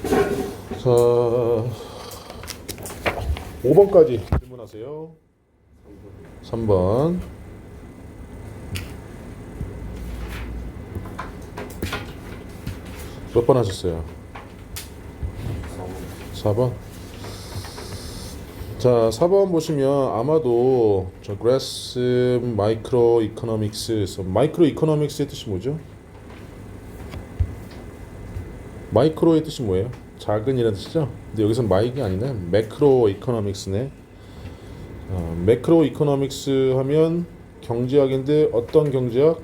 자, 5번까지 질문하세요. 3번. 몇 번 하셨어요? 4번. 자, 4번 보시면 아마도 저 그래스 마이크로 이코노믹스, 마이크로 이코노믹스의 뜻이 뭐죠? 마이크로의 뜻이 뭐예요? 작은이라는 뜻이죠? 근데 여기서 마이크가 아니네. 매크로 이코노믹스네. 매크로 이코노믹스 하면 경제학인데 어떤 경제학?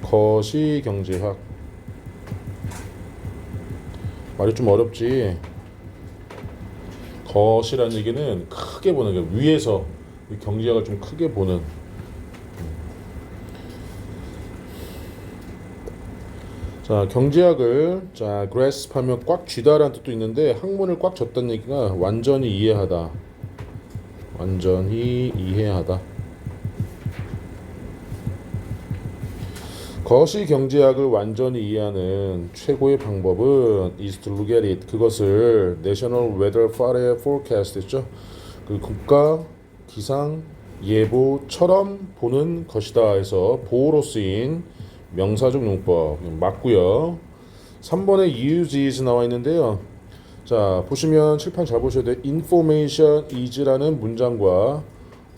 거시 경제학. 말이 좀 어렵지. 거시라는 얘기는 크게 보는 게 위에서 경제학을 좀 크게 보는. 자, 경제학을 자 grasp 하면 꽉 쥐다라는 뜻도 있는데 학문을 꽉 쥐다는 얘기가 완전히 이해하다. 완전히 이해하다. 거시 경제학을 완전히 이해하는 최고의 방법은 is to look at it. 그것을 National Weather Forecast 있죠. 그 국가 기상 예보처럼 보는 것이다 해서 보호로 쓰인 명사적 용법 맞고요. 3번에 use is 나와 있는데요. 자, 보시면 칠판 잘 보셔야 돼요. information is라는 문장과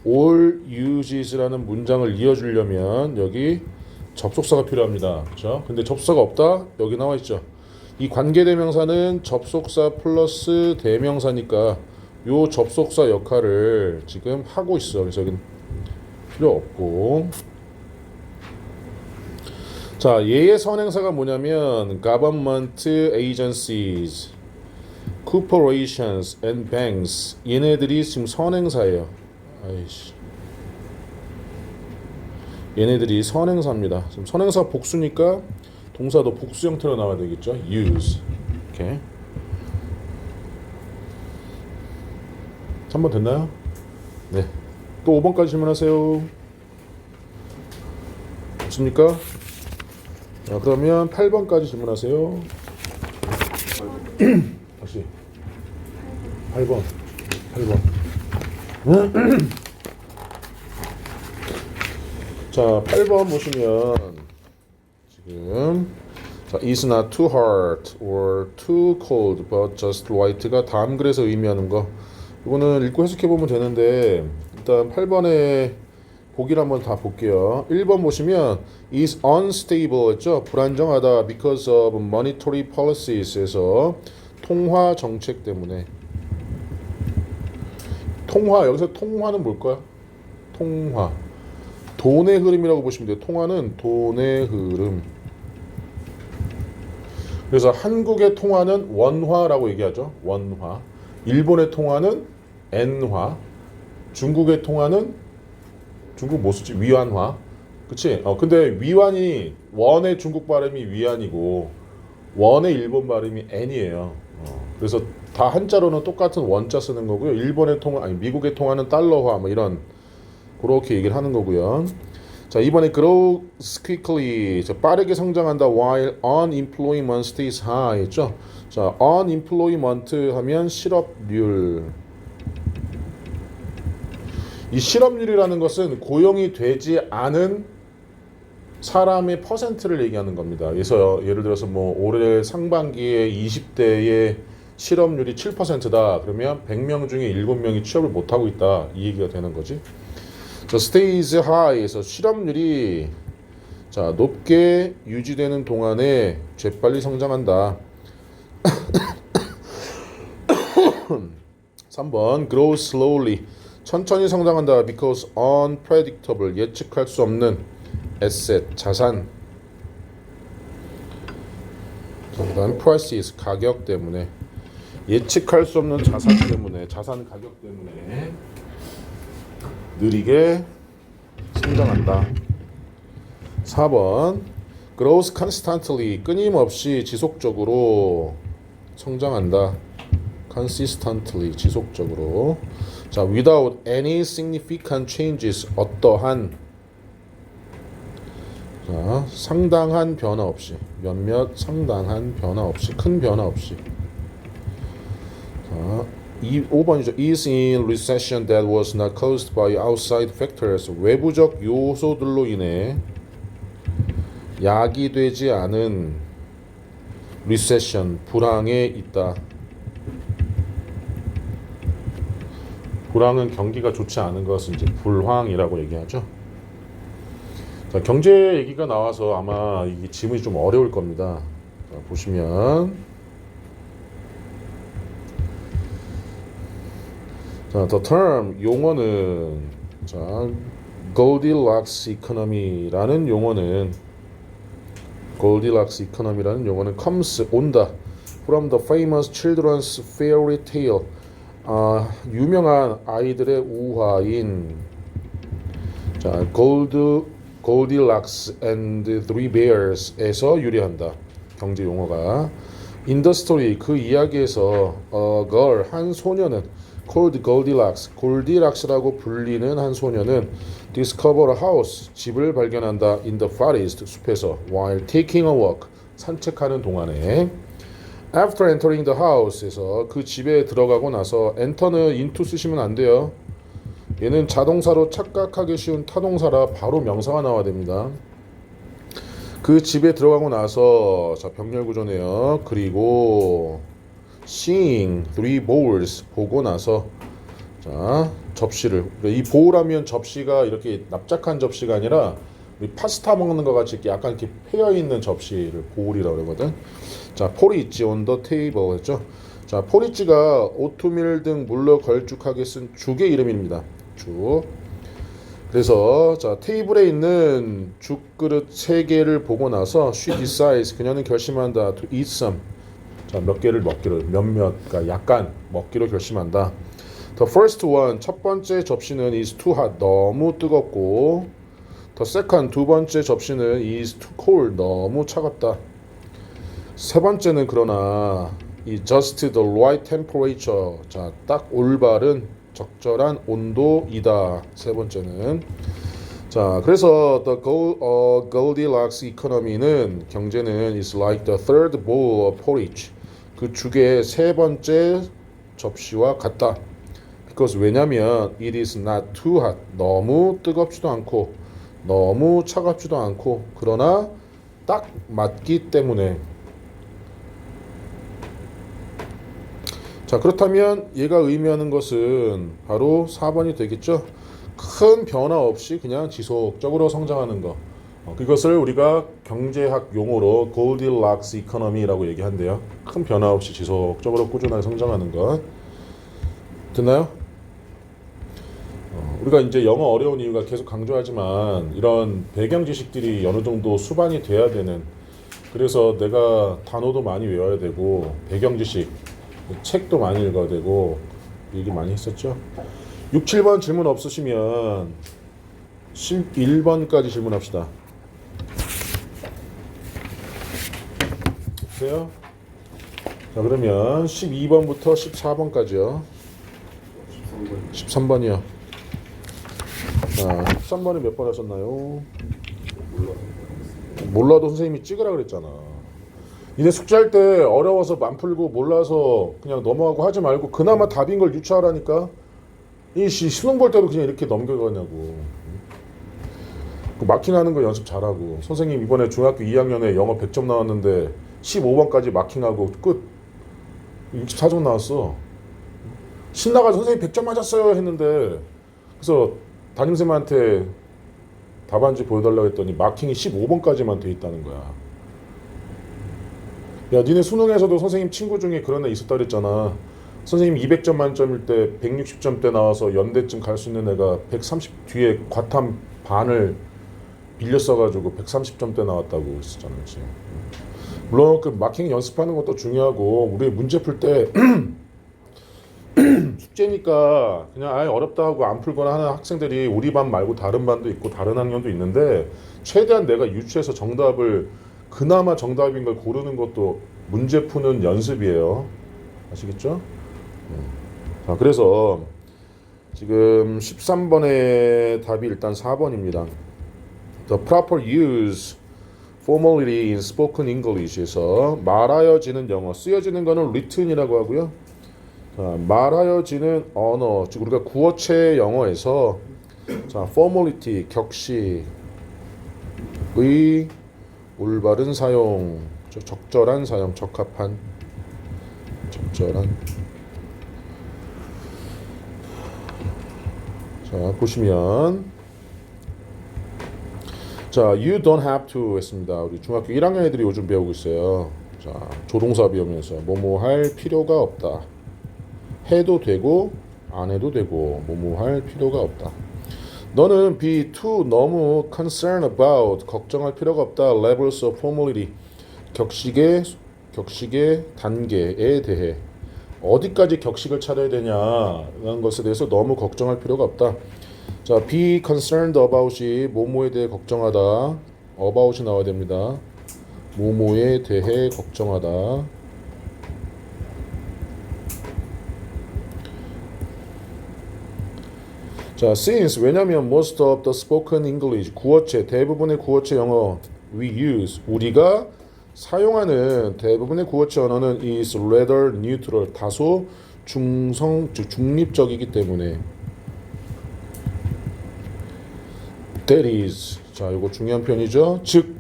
all uses라는 문장을 이어주려면 여기 접속사가 필요합니다. 그렇죠? 근데 접속사가 없다? 여기 나와 있죠. 이 관계대명사는 접속사 플러스 대명사니까 요 접속사 역할을 지금 하고 있어. 그래서 여기는 필요 없고. 자, 얘의 선행사가 뭐냐면 government agencies, corporations and banks. 얘네들이 지금 선행사예요. 아이씨. 얘네들이 선행사입니다. 지금 선행사 복수니까 동사도 복수 형태로 나와야 되겠죠. use. 이렇게. 3번 됐나요? 네. 또 5번까지 질문하세요. 없습니까? 자, 그러면 8번까지 질문하세요. 다시 8번. 자, 8번 보시면 지금 자, is not too hot or too cold but just right가 다음 글에서 의미하는 거. 이거는 읽고 해석해 보면 되는데 일단 8번에 보기를 한번 다 볼게요. 1번 보시면 is unstable 했죠. 불안정하다 because of monetary policies.에서 통화 정책 때문에. 통화, 여기서 통화는 뭘까요? 통화. 돈의 흐름이라고 보시면 돼요. 통화는 돈의 흐름. 그래서 한국의 통화는 원화라고 얘기하죠. 원화. 일본의 통화는 엔화. 중국의 통화는 중국 뭐 쓰지? 위안화. 그치? 근데 위안이 원의 중국 발음이 위안이고 원의 일본 발음이 엔이에요. 그래서 다 한자로는 똑같은 원자 쓰는 거고요. 일본의 통화, 아니 미국의 통화는 달러화 뭐 이런 그렇게 얘기를 하는 거고요. 자, 이번에 grows quickly. 자, 빠르게 성장한다 while unemployment stays high 했죠. 자, unemployment 하면 실업률. 이 실업률이라는 것은 고용이 되지 않은 사람의 퍼센트를 얘기하는 겁니다. 그래서 예를 들어서 뭐 올해 상반기에 20대의 실업률이 7%다. 그러면 100명 중에 7명이 취업을 못 하고 있다. 이 얘기가 되는 거지. 자, stays high에서 실업률이 자, 높게 유지되는 동안에 재빨리 성장한다. 3번 grows slowly. 천천히 성장한다. because unpredictable. 예측할 수 없는 asset. 자산. 그다음 prices. 가격 때문에. 예측할 수 없는 자산 때문에. 자산 가격 때문에 느리게 성장한다. 4번 grows constantly. 끊임없이 지속적으로 성장한다. consistently. 지속적으로. 자, without any significant changes. 어떠한 자, 상당한 변화 없이, 몇몇 상당한 변화 없이, 큰 변화 없이. 자, 5번이죠. is in recession that was not caused by outside factors. 외부적 요소들로 인해 야기되지 않은 recession, 불황에 있다. 불황은 경기가 좋지 않은 것은 이제 불황이라고 얘기하죠. 자, 경제 얘기가 나와서 아마 이 지문이 좀 어려울 겁니다. 자, 보시면 자, the term 용어는 자, Goldilocks economy라는 용어는 Goldilocks economy라는 용어는 comes 온다 from the famous children's fairy tale. 유명한 아이들의 우화인 자, Goldilocks and Three Bears에서 유래한다. 경제 용어가 in the story 그 이야기에서 a girl 한 소녀는 called Goldilocks 골디락스라고 불리는 한 소녀는 discover a house 집을 발견한다 in the forest 숲에서 while taking a walk 산책하는 동안에 after entering the house에서 그 집에 들어가고 나서 enter는 into 쓰시면 안 돼요. 얘는 자동사로 착각하기 쉬운 타동사라 바로 명사가 나와야 됩니다. 그 집에 들어가고 나서 자, 병렬 구조네요. 그리고 seeing three bowls 보고 나서 자, 접시를 이 bowl하면 접시가 이렇게 납작한 접시가 아니라 우리 파스타 먹는 것 같이 이렇게 약간 이렇게 패여 있는 접시를 bowl이라고 그러거든. 자, 포리지 on the table 했죠. 자, 포리지가 오트밀 등 물로 걸쭉하게 쓴 죽의 이름입니다. 죽. 그래서 자, 테이블에 있는 죽그릇 3개를 보고 나서 she decides 그녀는 결심한다 to eat some. 자, 몇 개를 먹기로 몇몇 그러니까 약간 먹기로 결심한다. The first one 첫 번째 접시는 is too hot 너무 뜨겁고 The second 두 번째 접시는 is too cold 너무 차갑다. 세 번째는 그러나 이 just the right temperature 자, 딱 올바른 적절한 온도이다. 세 번째는 자, 그래서 the Goldilocks economy는 경제는 is like the third bowl of porridge 그 죽의 세 번째 접시와 같다. because 왜냐면 it is not too hot 너무 뜨겁지도 않고 너무 차갑지도 않고 그러나 딱 맞기 때문에 자, 그렇다면 얘가 의미하는 것은 바로 4번이 되겠죠. 큰 변화 없이 그냥 지속적으로 성장하는 것. 이것을 우리가 경제학 용어로 Goldilocks economy라고 얘기한대요. 큰 변화 없이 지속적으로 꾸준하게 성장하는 것. 됐나요? 우리가 이제 영어 어려운 이유가 계속 강조하지만 이런 배경 지식들이 어느 정도 수반이 돼야 되는 그래서 내가 단어도 많이 외워야 되고 배경 지식 책도 많이 읽어야 되고 얘기 많이 했었죠. 6, 7번 질문 없으시면 11번까지 질문합시다. 없어요? 자, 그러면 12번부터 14번까지요. 13번이요. 자, 13번에 몇 번 하셨나요? 몰라도 선생님이 찍으라 그랬잖아. 니네 숙제할 때 어려워서 안 풀고 몰라서 그냥 넘어가고 하지 말고 그나마 답인 걸 유추하라니까. 이 수능 볼 때도 그냥 이렇게 넘겨가냐고. 마킹하는 거 연습 잘하고. 선생님 이번에 중학교 2학년에 영어 100점 나왔는데 15번까지 마킹하고 끝. 64점 나왔어. 신나가지고 선생님 100점 맞았어요 했는데 그래서 담임쌤한테 답안지 보여달라고 했더니 마킹이 15번까지만 돼 있다는 거야. 야, 니네 수능에서도 선생님 친구 중에 그런 애 있었다 그랬잖아. 선생님 200점 만점일 때 160점대 나와서 연대쯤 갈 수 있는 애가 130 뒤에 과탐 반을 빌려 써가지고 130점대 나왔다고 했었잖아. 그치? 물론 그 마킹 연습하는 것도 중요하고 우리 문제 풀 때 숙제니까 그냥 아예 어렵다 하고 안 풀거나 하는 학생들이 우리 반 말고 다른 반도 있고 다른 학년도 있는데 최대한 내가 유추해서 정답을 그나마 정답인 걸 고르는 것도 문제 푸는 연습이에요. 아시겠죠? 자, 그래서 지금 13번의 답이 일단 4번입니다. The proper use formality in spoken English에서 말하여지는 영어, 쓰여지는 거는 written이라고 하고요. 자, 말하여지는 언어, 즉 우리가 구어체 영어에서 자, formality, 격식의 올바른 사용, 적절한 사용, 적합한, 적절한. 자, 보시면 자, you don't have to 했습니다. 우리 중학교 1학년 애들이 요즘 배우고 있어요. 자, 조동사 배우면서 뭐뭐 할 필요가 없다. 해도 되고 안 해도 되고 뭐뭐 할 필요가 없다. 너는 be too 너무 concerned about 걱정할 필요가 없다. levels of formality 격식의 단계에 대해 어디까지 격식을 차려야 되냐라는 것에 대해서 너무 걱정할 필요가 없다. 자, be concerned about이 뭐뭐에 대해 걱정하다. about이 나와야 됩니다. 뭐뭐에 대해 걱정하다. 자, since 왜냐면 most of the spoken English 구어체 대부분의 구어체 영어 we use 우리가 사용하는 대부분의 구어체 언어는 is rather neutral 다소 중립적이기 때문에 that is 자, 이거 중요한 표현이죠. 즉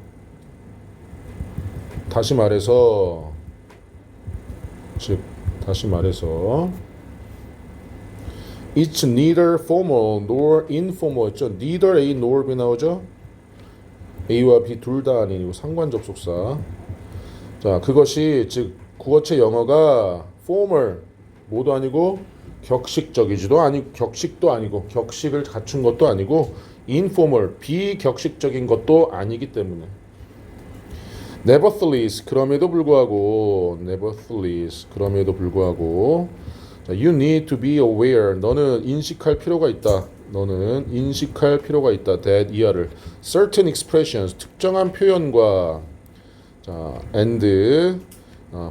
다시 말해서 It's neither formal nor informal 했죠. Neither A nor B 나오죠. A와 B 둘 다 아니고 상관 접속사. 자, 그것이 즉 구어체 영어가 formal 뭐도 아니고 격식적이지도 아니고 격식도 아니고 격식을 갖춘 것도 아니고 informal 비격식적인 것도 아니기 때문에 nevertheless 그럼에도 불구하고 You need to be aware. 너는 인식할 필요가 있다. That 이하를 certain expressions 특정한 표현과 자 and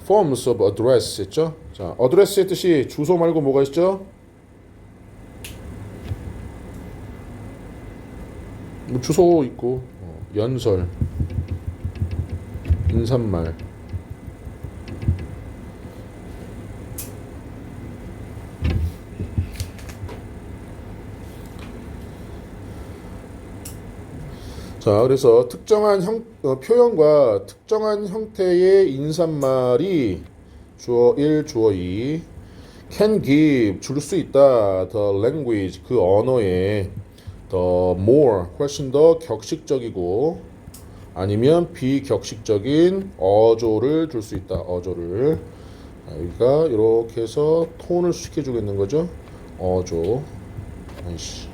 forms of address 했죠. 자 address의 뜻이 주소 말고 뭐가 있죠? 뭐 주소 있고 연설, 인사말. 자, 그래서 특정한 표현과 특정한 형태의 인사말이 주어 1, 주어 2 can give 줄 수 있다. the language 그 언어에 the more 훨씬 더 격식적이고 아니면 비격식적인 어조를 줄 수 있다. 어조를 자, 여기가 이렇게 해서 톤을 시켜주고 있는 거죠. 어조. 아이씨.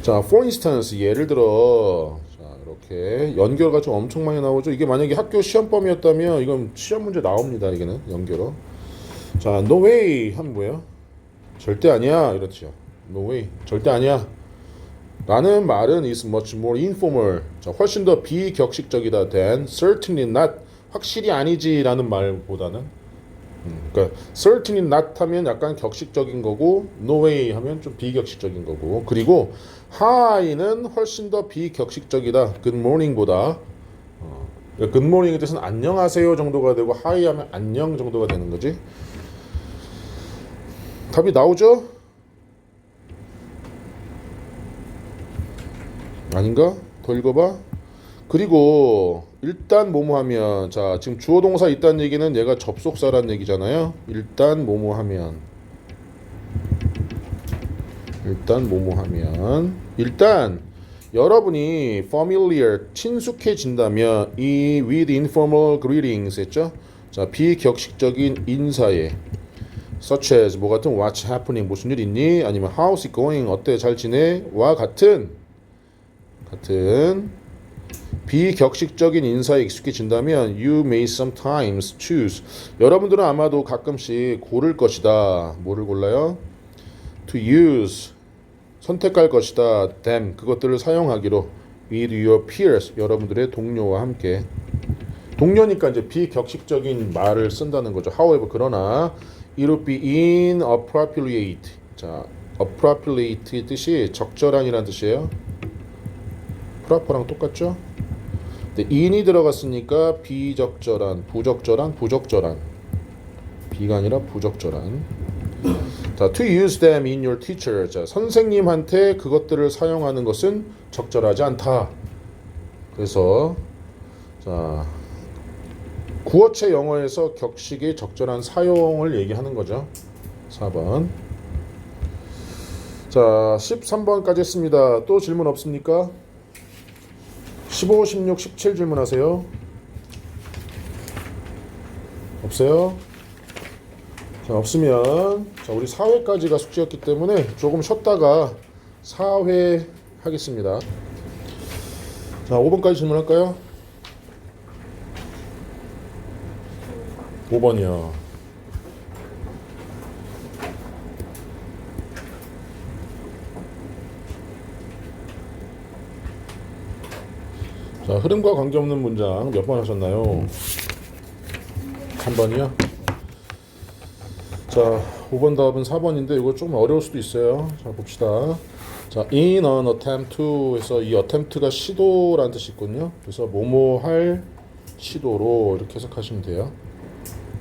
자, for instance 예를 들어 자, 이렇게 연결가 좀 엄청 많이 나오죠. 이게 만약에 학교 시험범위였다면 이건 시험 문제 나옵니다. 이게는 연결어. 자, no way 하면 뭐예요? 절대 아니야 이렇죠. No way 절대 아니야. 라는 말은 is much more informal. 자, 훨씬 더 비격식적이다 than certainly not 확실히 아니지라는 말보다는 그러니까 certainly not 하면 약간 격식적인 거고 no way 하면 좀 비격식적인 거고 그리고 hi는 훨씬 더 비격식적이다. good morning보다 그러니까 good morning의 뜻은 안녕하세요 정도가 되고 hi 하면 안녕 정도가 되는 거지. 답이 나오죠? 아닌가? 더 읽어봐. 그리고 일단 뭐뭐 하면 자 지금 주어 동사 있다는 얘기는 얘가 접속사란 얘기잖아요. 일단 뭐뭐 하면 일단 여러분이 familiar 친숙해진다면 이 with informal greetings 했죠. 자 비격식적인 인사에 such as 뭐 같은 what's happening 무슨 일 있니 아니면 how's it going 어때 잘 지내 와 같은 비격식적인 인사에 익숙해진다면 you may sometimes choose 여러분들은 아마도 가끔씩 고를 것이다. 뭐를 골라요? to use 선택할 것이다. them 그것들을 사용하기로 with your peers 여러분들의 동료와 함께 동료니까 이제 비격식적인 말을 쓴다는 거죠. however 그러나 it would be inappropriate 자 appropriate의 뜻이 적절한이라는 뜻이에요. 프라퍼랑 똑같죠? 근데 in이 들어갔으니까 비적절한, 부적절한. B가 아니라 부적절한. 자, to use them in your teacher. 자, 선생님한테 그것들을 사용하는 것은 적절하지 않다. 그래서 자, 구어체 영어에서 격식의 적절한 사용을 얘기하는 거죠. 4번. 자, 13번까지 했습니다. 또 질문 없습니까? 15, 16, 17 질문하세요. 없어요? 자, 없으면 자, 우리 4회까지가 숙제였기 때문에 조금 쉬었다가 4회 하겠습니다. 자, 5번까지 질문할까요? 5번이요. 자, 흐름과 관계없는 문장 몇 번 하셨나요? 한 번이요? 자, 5번 답은 4번인데 이거 좀 어려울 수도 있어요. 자, 봅시다. 자, in an attempt to 해서 이 attempt가 시도라는 뜻이 있거든요. 그래서 뭐뭐 할 시도로 이렇게 해석하시면 돼요.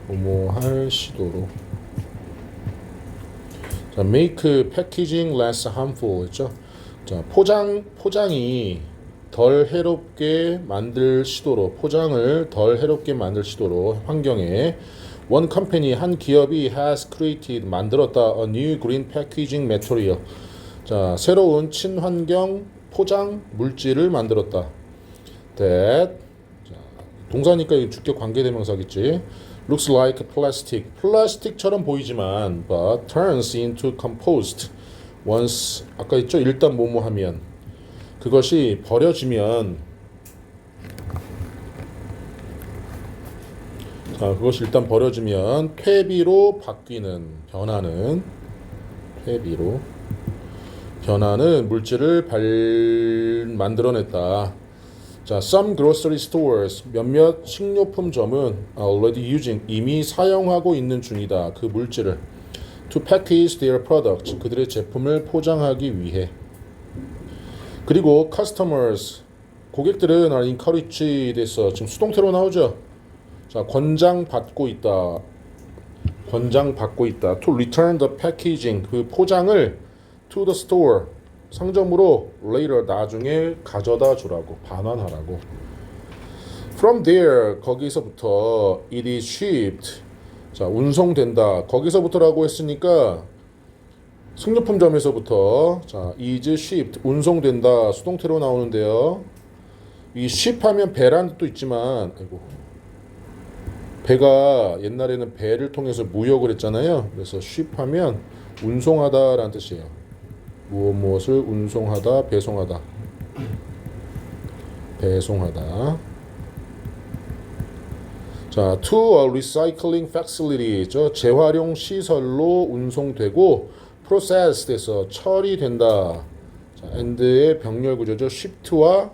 뭐뭐 할 시도로. 자, make packaging less harmful 했죠. 자, 포장이 덜 해롭게 만들 시도로, 포장을 덜 해롭게 만들 시도로 환경에 one company, 한 기업이 has created, 만들었다 a new green packaging material. 자, 새로운 친환경 포장 물질을 만들었다. that, 자, 동사니까 이거 주격 관계대명사겠지. looks like plastic, 플라스틱처럼 보이지만 but turns into compost once, 아까 있죠? 일단 뭐뭐 하면 그것이 버려지면, 자, 그것이 일단 버려지면 퇴비로 바뀌는, 퇴비로 변하는 물질을 만들어냈다. 자, some grocery stores, 몇몇 식료품점은 already using, 이미 사용하고 있는 중이다. 그 물질을 to package their products, 그들의 제품을 포장하기 위해. 그리고 customers, 고객들은 are encouraged 돼서 지금 수동태로 나오죠. 자, 권장받고 있다. to return the packaging, 그 포장을 to the store, 상점으로 later, 나중에 가져다 주라고, 반환하라고. from there, 거기서부터 it is shipped, 자, 운송된다. 거기서부터라고 했으니까 식료품점에서부터, 자, is shipped, 운송된다. 수동태로 나오는데요. 이 ship하면 배라는 뜻도 있지만, 아이고, 배가 옛날에는 배를 통해서 무역을 했잖아요. 그래서 ship하면 운송하다라는 뜻이에요. 무엇을 운송하다, 배송하다. 자, to a recycling facility, 재활용 시설로 운송되고 processed에서 처리된다. 자, and의 병렬 구조죠. shipped와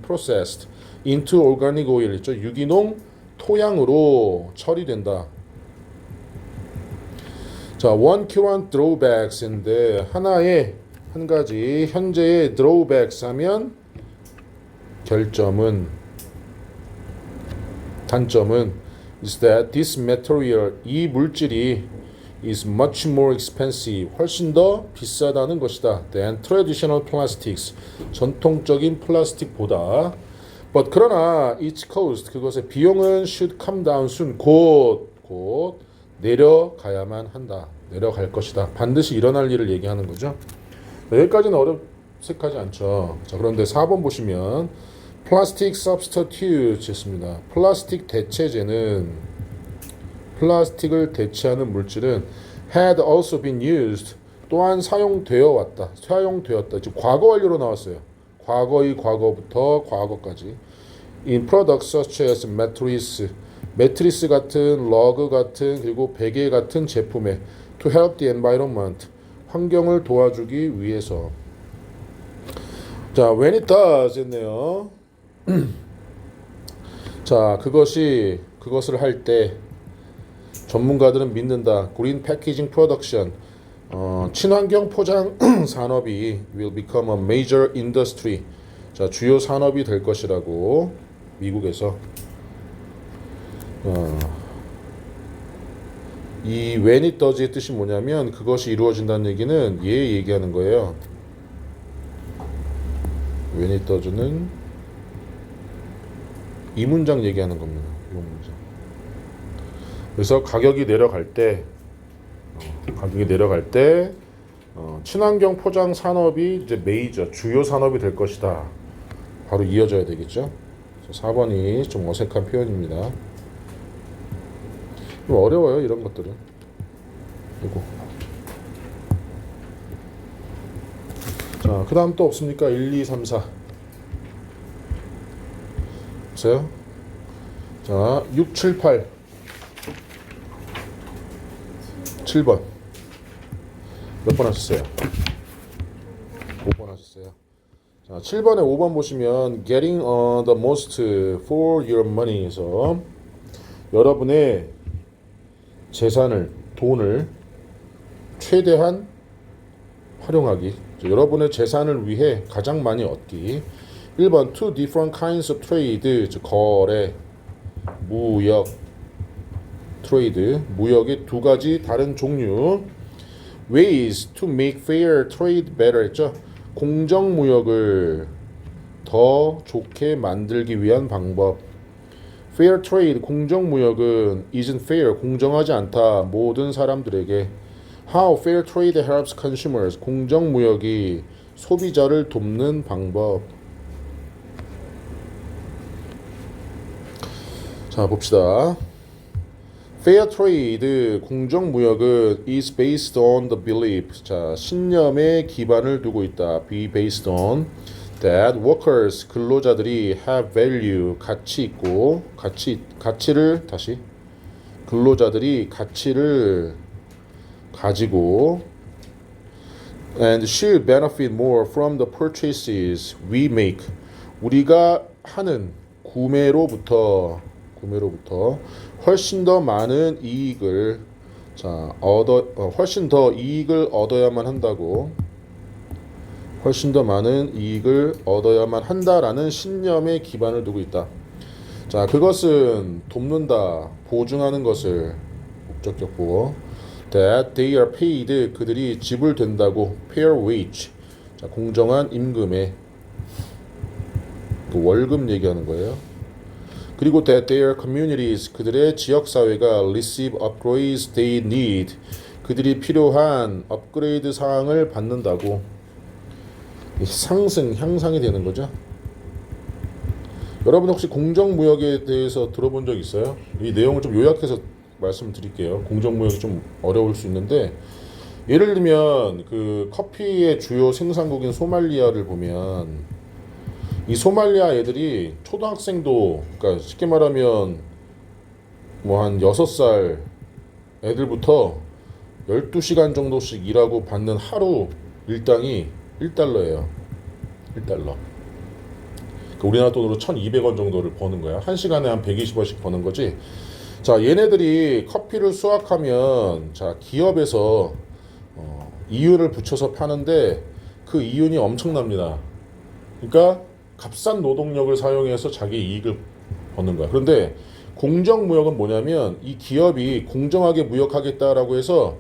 processed into organic oil, 유기농 토양으로 처리된다. 자, one current drawbacks인데 한 가지 현재의 drawbacks 하면 단점은 is that this material, 이 물질이 is much more expensive, 훨씬 더 비싸다는 것이다. than traditional plastics, 전통적인 플라스틱보다. but 그러나 its cost, 그것의 비용은 should come down soon, 곧 내려가야만 한다. 내려갈 것이다. 반드시 일어날 일을 얘기하는 거죠. 여기까지는 어색하지 않죠. 자, 그런데 4번 보시면 plastic substitute 했습니다. 플라스틱 대체제는, 플라스틱을 대체하는 물질은 had also been used, 또한 사용되었다. 지금 과거 완료로 나왔어요. 과거의 과거부터 과거까지. in products such as 매트리스 같은, 러그 같은, 그리고 베개 같은 제품에 to help the environment, 환경을 도와주기 위해서. 자, when it does 했네요. 자, 그것을 할 때 전문가들은 믿는다. green packaging production, 친환경 포장 산업이 will become a major industry, 자, 주요 산업이 될 것이라고 미국에서 이 when it does의 뜻이 뭐냐면 그것이 이루어진다는 얘기는 얘 얘기하는 거예요. when it does는 이 문장 얘기하는 겁니다. 이 문장. 그래서 가격이 내려갈 때 친환경 포장 산업이 이제 메이저 주요 산업이 될 것이다. 바로 이어져야 되겠죠. 4번이 좀 어색한 표현입니다. 좀 어려워요, 이런 것들은. 이거. 자, 그 다음 또 없습니까? 1, 2, 3, 4. 보세요. 자, 6, 7, 8. 7번. 몇 번 하셨어요? 5번 하셨어요. 자, 7번에 5번 보시면 Getting the most for your money에서 여러분의 재산을, 돈을 최대한 활용하기. 여러분의 재산을 위해 가장 많이 얻기. 1번 Two different kinds of trade, 즉 거래, 무역, 트레이드, 무역의 두 가지 다른 종류. Ways to make fair trade better 했죠. 공정무역을 더 좋게 만들기 위한 방법. Fair trade, 공정무역은 isn't fair, 공정하지 않다, 모든 사람들에게. How fair trade helps consumers, 공정무역이 소비자를 돕는 방법. 자, 봅시다. Fair trade, 공정무역은 is based on the belief, 자, 신념에 기반을 두고 있다. Be based on that workers, 근로자들이 have value, 가치 있고, 가치를 다시 근로자들이 가치를 가지고 and should benefit more from the purchases we make, 우리가 하는 구매로부터 훨씬 더 많은 이익을 훨씬 더 이익을 얻어야만 한다고. 훨씬 더 많은 이익을 얻어야만 한다라는 신념에 기반을 두고 있다. 자, 그것은 돕는다, 보증하는 것을 목적격 보고 that they are paid, 그들이 지불된다고. fair wage, 자, 공정한 임금에 그 월급 얘기하는 거예요. 그리고 that their communities, 그들의 지역사회가 receive upgrades they need, 그들이 필요한 업그레이드 사항을 받는다고. 상승, 향상이 되는 거죠. 여러분 혹시 공정무역에 대해서 들어본 적 있어요? 이 내용을 좀 요약해서 말씀드릴게요. 공정무역이 좀 어려울 수 있는데, 예를 들면 그 커피의 주요 생산국인 소말리아를 보면 이 소말리아 애들이 초등학생도, 그러니까 쉽게 말하면 뭐 한 6살 애들부터 12시간 정도씩 일하고 받는 하루 일당이 1달러예요. 1달러. 그러니까 우리나라 돈으로 1,200원 정도를 버는 거야. 한 시간에 한 120원씩 버는 거지. 자, 얘네들이 커피를 수확하면, 자, 기업에서 이윤을 붙여서 파는데 그 이윤이 엄청납니다. 그러니까 값싼 노동력을 사용해서 자기 이익을 버는 거야. 그런데 공정무역은 뭐냐면 이 기업이 공정하게 무역하겠다라고 해서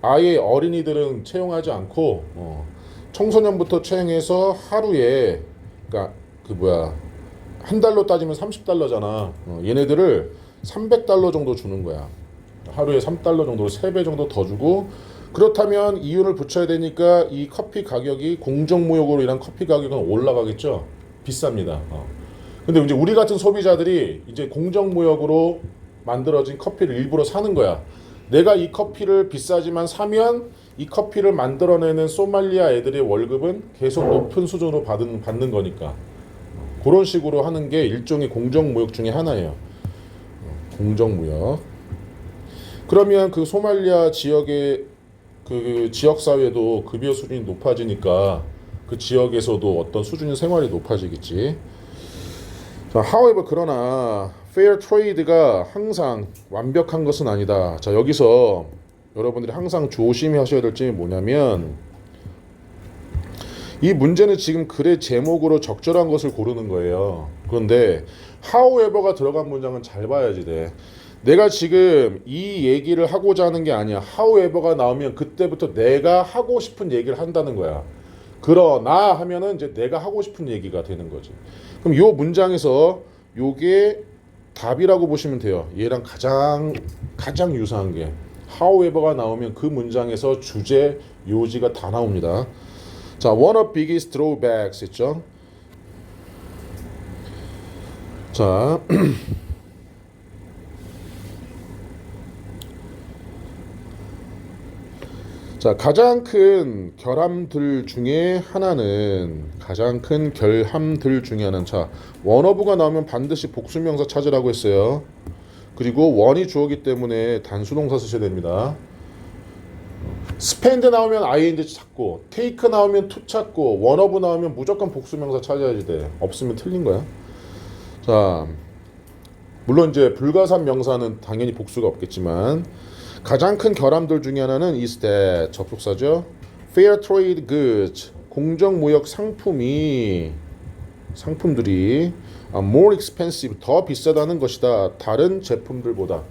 아예 어린이들은 채용하지 않고 청소년부터 채용해서 하루에, 그러니까 한 달로 따지면 30달러잖아. 얘네들을 300달러 정도 주는 거야. 하루에 3달러 정도로 3배 정도 더 주고. 그렇다면 이윤을 붙여야 되니까 이 커피 가격이, 공정무역으로 인한 커피 가격은 올라가겠죠. 비쌉니다. 근데 이제 우리 같은 소비자들이 이제 공정무역으로 만들어진 커피를 일부러 사는 거야. 내가 이 커피를 비싸지만 사면 이 커피를 만들어내는 소말리아 애들의 월급은 계속 높은 수준으로 받는 거니까. 그런 식으로 하는 게 일종의 공정무역 중에 하나예요. 공정무역. 그러면 그 소말리아 지역의 그 지역사회도 급여 수준이 높아지니까 그 지역에서도 어떤 수준의 생활이 높아지겠지. 자, however, 그러나 fair trade가 항상 완벽한 것은 아니다. 자, 여기서 여러분들이 항상 조심하셔야 될 점이 뭐냐면 이 문제는 지금 글의 제목으로 적절한 것을 고르는 거예요. 그런데 however가 들어간 문장은 잘 봐야지 돼. 내가 지금 이 얘기를 하고자 하는 게 아니야. however가 나오면 그때부터 내가 하고 싶은 얘기를 한다는 거야. 그러나 하면은 이제 내가 하고 싶은 얘기가 되는 거지. 그럼 요 문장에서 요게 답이라고 보시면 돼요. 얘랑 가장 유사한 게 however가 나오면 그 문장에서 주제, 요지가 다 나옵니다. 자, one of biggest drawbacks 있죠. 자, 자, 가장 큰 결함들 중에 하나는 자, one of가 나오면 반드시 복수명사 찾으라고 했어요. 그리고 one이 주어기 때문에 단수동사 쓰셔야 됩니다. spend 나오면 ing 찾고, take 나오면 to 찾고, one of 나오면 무조건 복수명사 찾아야지 돼. 없으면 틀린 거야. 자, 물론 이제 불가산 명사는 당연히 복수가 없겠지만 가장 큰 결함들 중에 하나는 is that 접속사죠. fair trade goods 공정무역 상품들이 more expensive 더 비싸다는 것이다. 다른 제품들보다.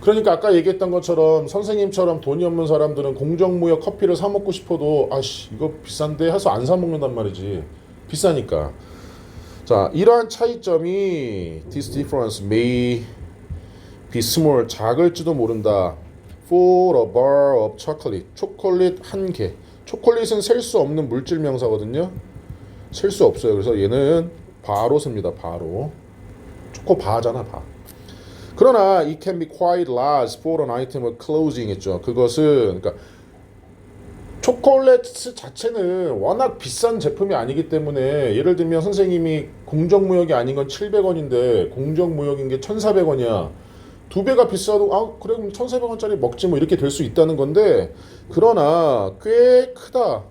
그러니까 아까 얘기했던 것처럼 선생님처럼 돈이 없는 사람들은 공정무역 커피를 사 먹고 싶어도 아씨 이거 비싼데 해서 안 사 먹는단 말이지. 비싸니까. 자, 이러한 차이점이 this difference may be small 작을지도 모른다. for a bar of chocolate 초콜릿 한 개. 초콜릿은 셀 수 없는 물질 명사거든요. 셀 수 없어요. 그래서 얘는 바로 씁니다. 바로. 초코바잖아, 바. 그러나 it can be quite large for an item of clothing 했죠. 그것은 그러니까 초콜릿 자체는 워낙 비싼 제품이 아니기 때문에 예를 들면 선생님이 공정무역이 아닌 건 700원인데 공정무역인 게 1,400원이야. 두 배가 비싸도 그래 그럼 1,400원짜리 먹지 뭐 이렇게 될 수 있다는 건데 그러나 꽤 크다.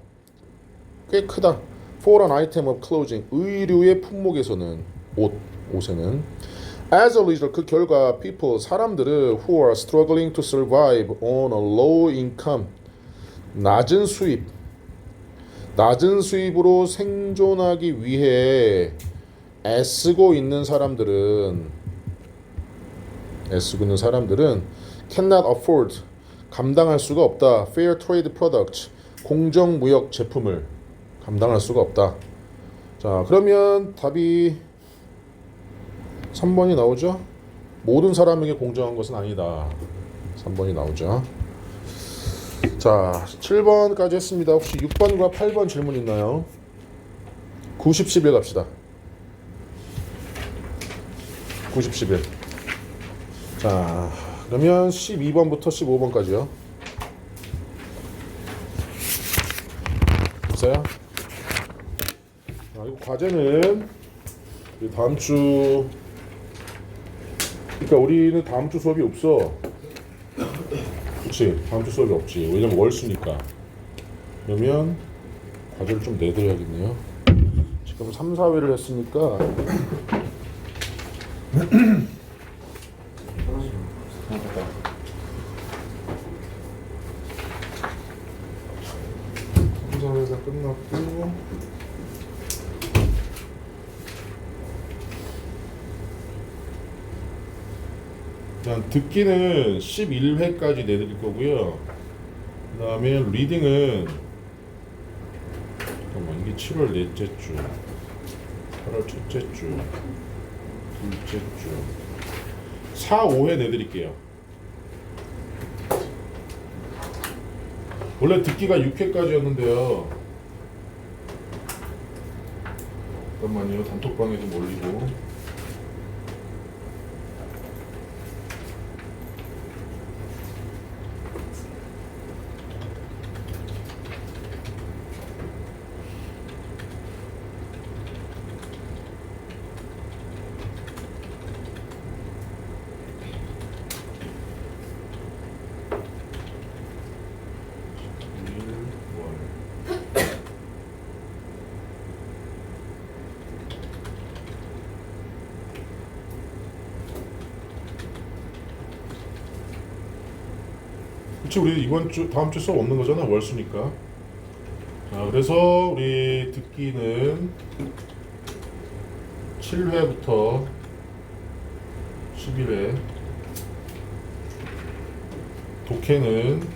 For an item of clothing 의류의 품목에서는 옷에는 As a result, 그 결과 사람들은 who are struggling to survive on a low income 낮은 수입으로 생존하기 위해 애쓰고 있는 사람들은 cannot afford 감당할 수가 없다. fair trade products 공정무역 제품을 감당할 수가 없다. 자, 그러면 답이 3번이 나오죠? 모든 사람에게 공정한 것은 아니다. 3번이 나오죠. 자, 7번까지 했습니다. 혹시 6번과 8번 질문 있나요? 90, 11 갑시다. 90, 11. 자, 그러면 12번부터 15번까지요. 있어요? 이거 과제는 다음 주 그러니까 우리는 다음 주 수업이 없어. 그렇지. 다음 주 수업이 없지. 왜냐면 월수니까. 그러면 과제를 좀 내드려야겠네요. 지금 3, 4회를 했으니까 회사 끝났고 듣기는 11회까지 내드릴 거고요. 그 다음에 리딩은 잠깐만 이게 7월 넷째 주 8월 첫째 주 둘째 주 4, 5회 내드릴게요. 원래 듣기가 6회까지였는데요. 잠깐만요. 단톡방에 좀 올리고 그치 우리 이번 주 다음 주 수업 없는 거잖아 월수니까. 자 자, 그래서 우리 듣기는 7회부터 11회, 독해는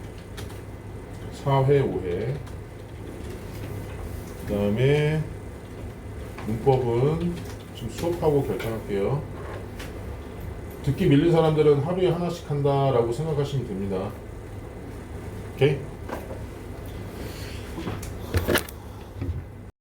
4회, 5회, 그 다음에 문법은 지금 수업하고 결정할게요. 듣기 밀린 사람들은 하루에 하나씩 한다라고 생각하시면 됩니다. 오케이?